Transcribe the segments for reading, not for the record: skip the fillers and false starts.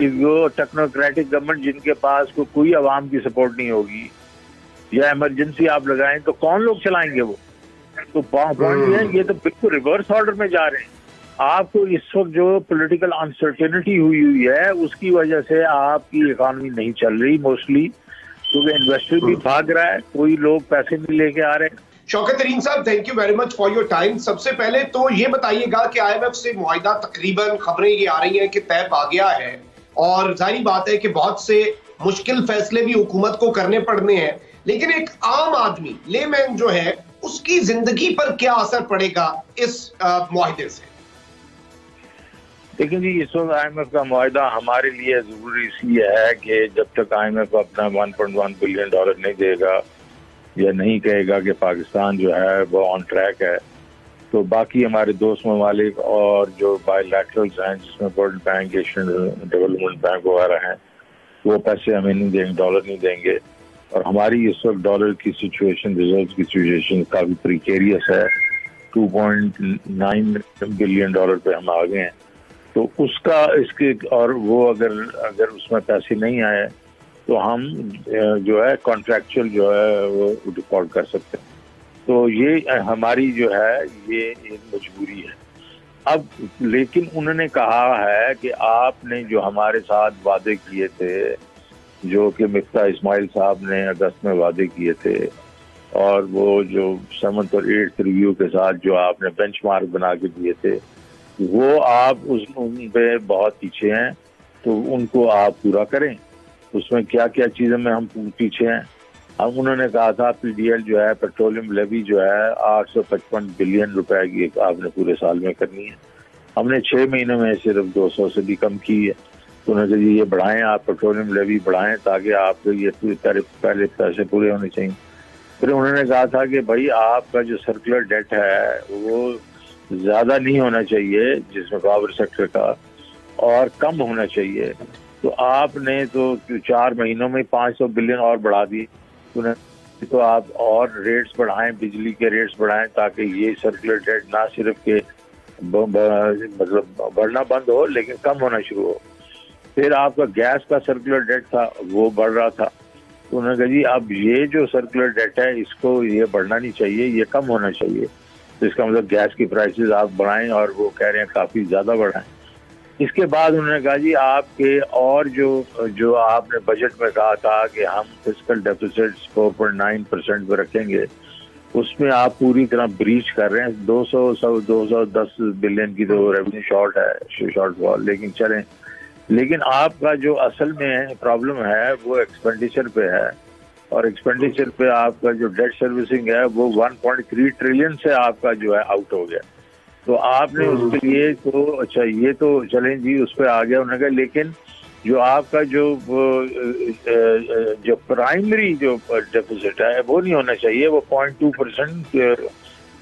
इसको technocratic government जिनके पास कोई आवाम की सपोर्ट नहीं होगी या इमरजेंसी आप लगाएं तो कौन लोग चलाएंगे वो? तो पॉइंट ये है, ये तो बिल्कुल रिवर्स ऑर्डर में जा रहे हैं। आपको इस वक्त जो पॉलिटिकल अनसर्टेनिटी हुई है उसकी वजह से आपकी इकॉनमी नहीं चल रही मोस्टली, क्योंकि इन्वेस्टर भी भाग रहा है, कोई लोग पैसे नहीं लेके आ रहे। शौकत तरीन साहब, thank you very much for your time. सबसे पहले तो ये बताइएगा कि IMF से मुआहिदा तकरीबन खबरें ये आ रही हैं कि तय पा गया है, और जाहिर बात है कि बहुत से मुश्किल फैसले भी हुकूमत को करने पड़ने हैं, लेकिन एक आम आदमी लेमैन जो है उसकी जिंदगी पर क्या असर पड़ेगा इस मुआहिदे से? लेकिन जी इस वक्त IMF का मुआहिदा हमारे लिए जरूरी इसलिए है कि जब तक IMF अपना $1.1 बिलियन नहीं देगा या नहीं कहेगा कि पाकिस्तान जो है वो ऑन ट्रैक है, तो बाकी हमारे दोस्त ममालिक और जो बायलैटरल्स हैं जिसमें world bank, Asian development bank वगैरह हैं, वो पैसे हमें नहीं देंगे, डॉलर नहीं देंगे। और हमारी इस वक्त डॉलर की सिचुएशन, रिजर्व की सिचुएशन काफ़ी प्रीकेरियस है। $2.9 बिलियन पे हम आ गए हैं, तो उसका इसके और वो अगर उसमें पैसे नहीं आए तो हम जो है कॉन्ट्रैक्चुअल जो है वो डिफॉल्ट कर सकते हैं। तो ये हमारी जो है ये एक मजबूरी है। अब लेकिन उन्होंने कहा है कि आपने जो हमारे साथ वादे किए थे, जो कि मिफ्ता इस्माइल साहब ने अगस्त में वादे किए थे, और वो जो 7th और 8th रिव्यू के साथ जो आपने बेंचमार्क बना के दिए थे, वो आप उन पे बहुत पीछे हैं, तो उनको आप पूरा करें। उसमें क्या क्या चीज़ों में हम पीछे हैं। अब उन्होंने कहा था PDL जो है, पेट्रोलियम लेवी जो है 855 बिलियन रुपए की आपने पूरे साल में करनी है। हमने 6 महीनों में सिर्फ 200 से भी कम की है। तो उन्होंने कहा ये बढ़ाएं, आप पेट्रोलियम लेवी बढ़ाएं ताकि आपके ये पहले पैसे पूरे होने चाहिए। फिर उन्होंने कहा था कि भाई आपका जो सर्कुलर डेट है वो ज़्यादा नहीं होना चाहिए जिसमें पावर सेक्टर का, और कम होना चाहिए। तो आपने तो 4 महीनों में 500 बिलियन और बढ़ा दी। तो आप और रेट्स बढ़ाएं, बिजली के रेट्स बढ़ाएं, ताकि ये सर्कुलर डेट ना सिर्फ के मतलब बढ़ना बंद हो लेकिन कम होना शुरू हो। फिर आपका गैस का सर्कुलर डेट था वो बढ़ रहा था, तो उन्होंने कहा जी अब ये जो सर्कुलर डेट है इसको ये बढ़ना नहीं चाहिए, ये कम होना चाहिए। तो इसका मतलब गैस की प्राइसेस आप बढ़ाएं, और वो कह रहे हैं काफ़ी ज़्यादा बढ़ाएं। इसके बाद उन्होंने कहा जी आपके और जो आपने बजट में कहा था कि हम फिस्कल डेफिसिट 4.9% पे रखेंगे, उसमें आप पूरी तरह ब्रीच कर रहे हैं। 210 बिलियन की तो रेवेन्यू शॉर्टफॉल, लेकिन चलें। लेकिन आपका जो असल में प्रॉब्लम है वो एक्सपेंडिचर पे है, और एक्सपेंडिचर पे आपका जो डेट सर्विसिंग है वो 1.3 ट्रिलियन से आपका जो है आउट हो गया। तो आपने उसके लिए तो अच्छा ये तो चलें जी उस पर आ गया। उन्होंने कहा लेकिन जो आपका जो प्राइमरी जो डेफिसिट है वो नहीं होना चाहिए, वो 0.2%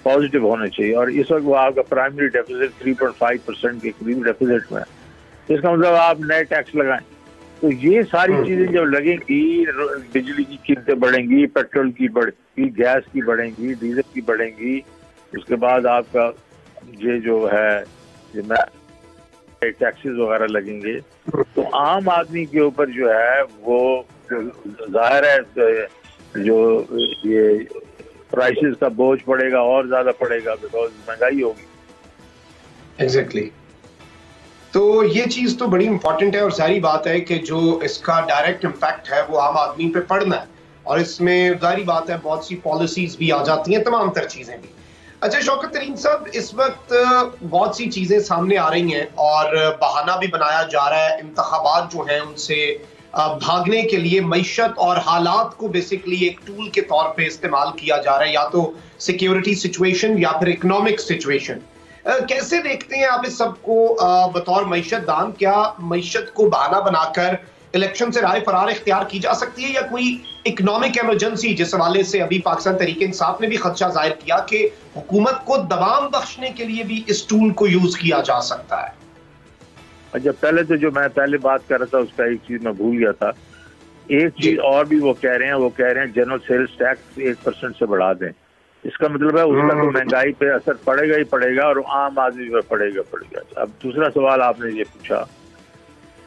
पॉजिटिव होना चाहिए, और इस वक्त वो आपका प्राइमरी डेफिसिट 3.5% के करीब डेफिसिट में है। इसका मतलब आप नए टैक्स लगाएं। तो ये सारी चीजें जब लगेंगी, बिजली की कीमतें बढ़ेंगी, पेट्रोल की बढ़ेगी, गैस की बढ़ेंगी, डीजल की बढ़ेंगी, उसके बाद आपका ये जो है टैक्सेस वगैरह लगेंगे, तो आम आदमी के ऊपर जो है वो जाहिर है जो ये प्राइसेस का बोझ पड़ेगा और ज्यादा पड़ेगा, बिकॉज महंगाई होगी। एग्जैक्टली। तो ये चीज तो बड़ी इंपॉर्टेंट है, और सारी बात है कि जो इसका डायरेक्ट इम्पैक्ट है वो आम आदमी पे पड़ना है, और इसमें जारी बात है बहुत सी पॉलिसीज भी आ जाती हैं, तमाम तर चीजें भी। अच्छा शौकत तरीन साहब, इस वक्त बहुत सी चीजें सामने आ रही हैं और बहाना भी बनाया जा रहा है इंतखाबात जो हैं उनसे भागने के लिए मईशत और हालात को बेसिकली एक टूल के तौर पे इस्तेमाल किया जा रहा है, या तो सिक्योरिटी सिचुएशन या फिर इकोनॉमिक सिचुएशन। कैसे देखते हैं आप इस सबको बतौर मईशत दान? क्या मईशत को बहाना बनाकर इलेक्शन से राय फरार इख्तियार की जा सकती है, या कोई इकोनॉमिक इमरजेंसी, जिस हवाले से अभी पाकिस्तान तहरीक इंसाफ ने भी खदशा जाहिर किया कि हुकूमत को दबाव बख्शने के लिए भी इस टूल को यूज किया जा सकता है? अच्छा, पहले तो जो मैं पहले बात कर रहा था उसका एक चीज मैं भूल गया था। एक चीज और भी वो कह रहे हैं जनरल सेल्स टैक्स 1% से बढ़ा दें। इसका मतलब है उसका तो महंगाई पे असर पड़ेगा ही पड़ेगा, और आम आदमी पे पड़ेगा। अब दूसरा सवाल आपने ये पूछा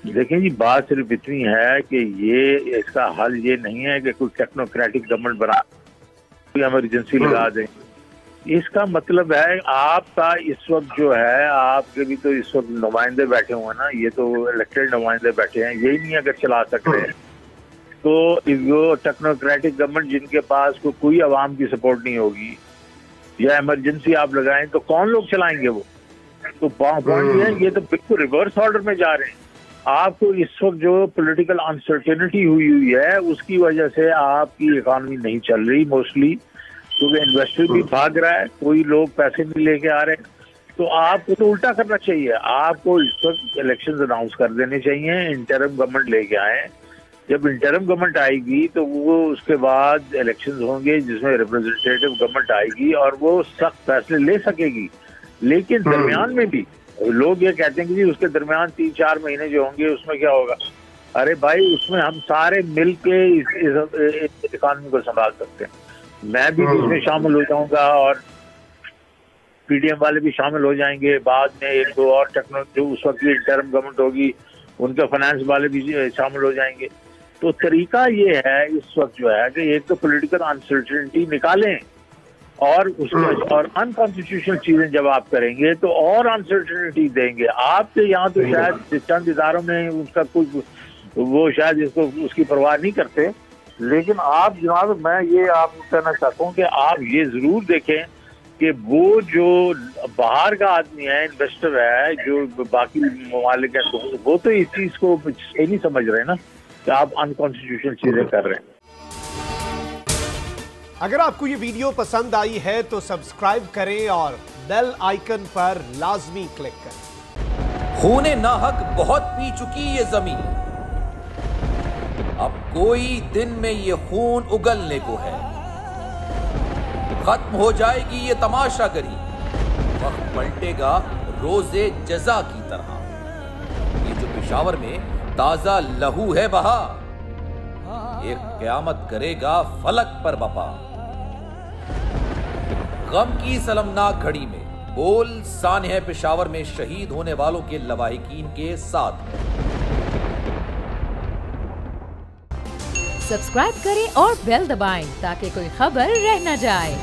देखिए जी, बात सिर्फ इतनी है कि ये इसका हल ये नहीं है कि कोई टेक्नोक्रेटिक गवर्नमेंट बना, कोई इमरजेंसी लगा दें। इसका मतलब है आपका इस वक्त जो है, आपके भी तो इस वक्त नुमाइंदे बैठे हुए हैं ना, ये तो इलेक्टेड नुमाइंदे बैठे हैं, यही नहीं अगर चला सकते हैं तो वो टेक्नोक्रेटिक गवर्नमेंट जिनके पास कोई आवाम की सपोर्ट नहीं होगी या इमरजेंसी आप लगाएं तो कौन लोग चलाएंगे वो? तो पॉइंट ये है, ये तो बिल्कुल रिवर्स ऑर्डर में जा रहे हैं। आपको इस वक्त जो पॉलिटिकल अनसर्टेनिटी हुई है उसकी वजह से आपकी इकॉनमी नहीं चल रही मोस्टली, क्योंकि इन्वेस्टर भी भाग रहा है, कोई लोग पैसे नहीं लेके आ रहे। तो आपको तो उल्टा करना चाहिए, आपको इस वक्त इलेक्शन अनाउंस कर देने चाहिए, इंटरिम गवर्नमेंट लेके आए। जब इंटरिम गवर्नमेंट आएगी तो वो उसके बाद इलेक्शंस होंगे जिसमें रिप्रेजेंटेटिव गवर्नमेंट आएगी और वो सख्त फैसले ले सकेगी। लेकिन दरमियान में भी लोग ये कहते हैं कि जी उसके दरमियान 3-4 महीने जो होंगे उसमें क्या होगा? अरे भाई, उसमें हम सारे मिल के इस इकॉनमी को संभाल सकते हैं। मैं भी उसमें शामिल हो जाऊंगा और पीडीएम वाले भी शामिल हो जाएंगे, बाद में 1-2 और जो उस वक्त की इंटरिम गवर्नमेंट होगी उनके फाइनेंस वाले भी शामिल हो जाएंगे। तो तरीका ये है इस वक्त जो है कि एक तो पॉलिटिकल अनसर्टेनिटी निकालें और उसमें और अनकॉन्स्टिट्यूशनल चीजें जब आप करेंगे तो और अनसर्टेनिटी देंगे। आपके यहाँ तो शायद चंद इदारों में उसका कुछ वो शायद इसको उसकी परवाह नहीं करते, लेकिन आप जनाब, मैं ये आपको कहना चाहता हूँ कि आप ये जरूर देखें कि वो जो बाहर का आदमी है, इन्वेस्टर है, जो बाकी ममालिक है, तो वो तो इस चीज को सही नहीं समझ रहे ना कि आप अनकॉन्स्टिट्यूशनल चीजें कर रहे हैं। अगर आपको ये वीडियो पसंद आई है तो सब्सक्राइब करें और बेल आइकन पर लाजमी क्लिक करें। खूने नाहक बहुत पी चुकी ये जमीन, अब कोई दिन में ये खून उगलने को है। खत्म हो जाएगी ये तमाशागरी, वक्त पलटेगा रोजे जजा की तरह। ये जो पेशावर में ताजा लहू है बहा, एक क़यामत करेगा फलक पर बपा। गम की सलमनाक घड़ी में बोल सानह पेशावर में शहीद होने वालों के लवाहिकीन के साथ है। सब्सक्राइब करें और बेल दबाएं ताकि कोई खबर रह न जाए।